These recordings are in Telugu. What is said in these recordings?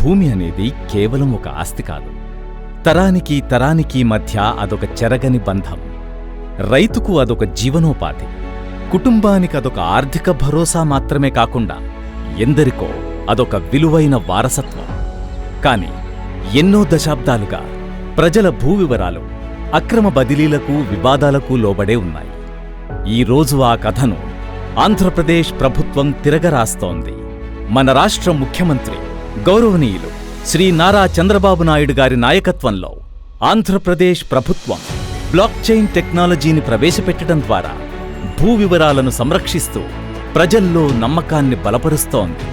భూమి అనేది కేవలం ఒక ఆస్తి కాదు. తరానికి తరానికి మధ్య అదొక చెరగని బంధం. రైతుకు అదొక జీవనోపాధి, కుటుంబానికి అదొక ఆర్థిక భరోసా మాత్రమే కాకుండా ఎందరికో అదొక విలువైన వారసత్వం. కాని ఎన్నో దశాబ్దాలుగా ప్రజల భూ వివరాలు అక్రమ బదిలీలకు, వివాదాలకు లోబడే ఉన్నాయి. ఈరోజు ఆ కథను ఆంధ్రప్రదేశ్ ప్రభుత్వం తిరగరాస్తోంది. మన రాష్ట్ర ముఖ్యమంత్రి గౌరవనీయులు శ్రీ నారా చంద్రబాబు నాయుడు గారి నాయకత్వంలో ఆంధ్రప్రదేశ్ ప్రభుత్వం బ్లాక్ చైన్ టెక్నాలజీని ప్రవేశపెట్టడం ద్వారా భూ వివరాలను సంరక్షిస్తూ ప్రజల్లో నమ్మకాన్ని బలపరుస్తోంది.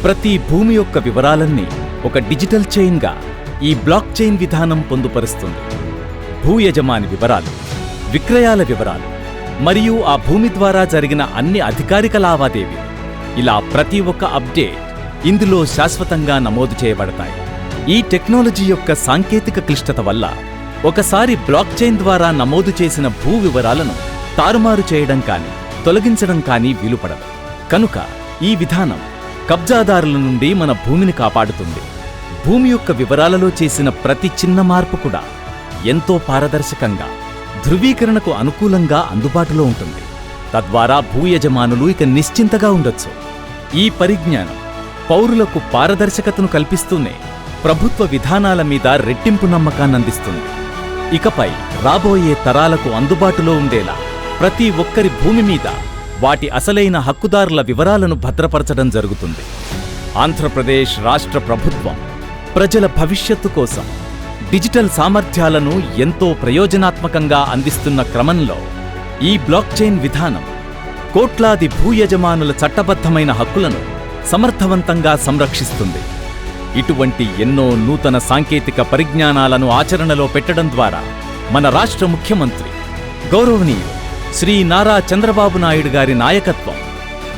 ప్రతి భూమి యొక్క వివరాలన్నీ ఒక డిజిటల్ చైన్గా ఈ బ్లాక్ చైన్ విధానం పొందుపరుస్తుంది. భూ యజమాని వివరాలు, విక్రయాల వివరాలు మరియు ఆ భూమి ద్వారా జరిగిన అన్ని అధికారిక లావాదేవీలు, ఇలా ప్రతి ఒక్క అప్డేట్ ఇందులో శాశ్వతంగా నమోదు చేయబడతాయి. ఈ టెక్నాలజీ యొక్క సాంకేతిక క్లిష్టత వల్ల ఒకసారి బ్లాక్ చైన్ ద్వారా నమోదు చేసిన భూ వివరాలను తారుమారు చేయడం కానీ తొలగించడం కానీ వీలుపడదు. కనుక ఈ విధానం కబ్జాదారుల నుండి మన భూమిని కాపాడుతుంది. భూమి యొక్క వివరాలలో చేసిన ప్రతి చిన్న మార్పు కూడా ఎంతో పారదర్శకంగా, ధృవీకరణకు అనుకూలంగా అందుబాటులో ఉంటుంది. తద్వారా భూ యజమానులు ఇక నిశ్చింతగా ఉండొచ్చు. ఈ పరిజ్ఞానం పౌరులకు పారదర్శకతను కల్పిస్తూనే ప్రభుత్వ విధానాల మీద రెట్టింపు నమ్మకాన్నందిస్తుంది. ఇకపై రాబోయే తరాలకు అందుబాటులో ఉండేలా ప్రతి ఒక్కరి భూమి మీద వాటి అసలైన హక్కుదారుల వివరాలను భద్రపరచడం జరుగుతుంది. ఆంధ్రప్రదేశ్ రాష్ట్ర ప్రభుత్వం ప్రజల భవిష్యత్తు కోసం డిజిటల్ సామర్థ్యాలను ఎంతో ప్రయోజనాత్మకంగా అందిస్తున్న క్రమంలో ఈ బ్లాక్ చైన్ విధానం కోట్లాది భూ యజమానుల చట్టబద్ధమైన హక్కులను సమర్థవంతంగా సంరక్షిస్తుంది. ఇటువంటి ఎన్నో నూతన సాంకేతిక పరిజ్ఞానాలను ఆచరణలో పెట్టడం ద్వారా మన రాష్ట్ర ముఖ్యమంత్రి గౌరవనీయులు శ్రీ నారా చంద్రబాబు నాయుడు గారి నాయకత్వం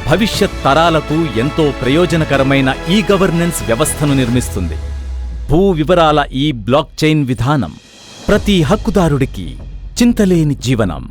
భవిష్యత్ తరాలకు ఎంతో ప్రయోజనకరమైన ఈ గవర్నెన్స్ వ్యవస్థను నిర్మిస్తుంది. భూ వివరాల ఈ బ్లాక్ చైన్ విధానం ప్రతి హక్కుదారుడికి చింతలేని జీవనం.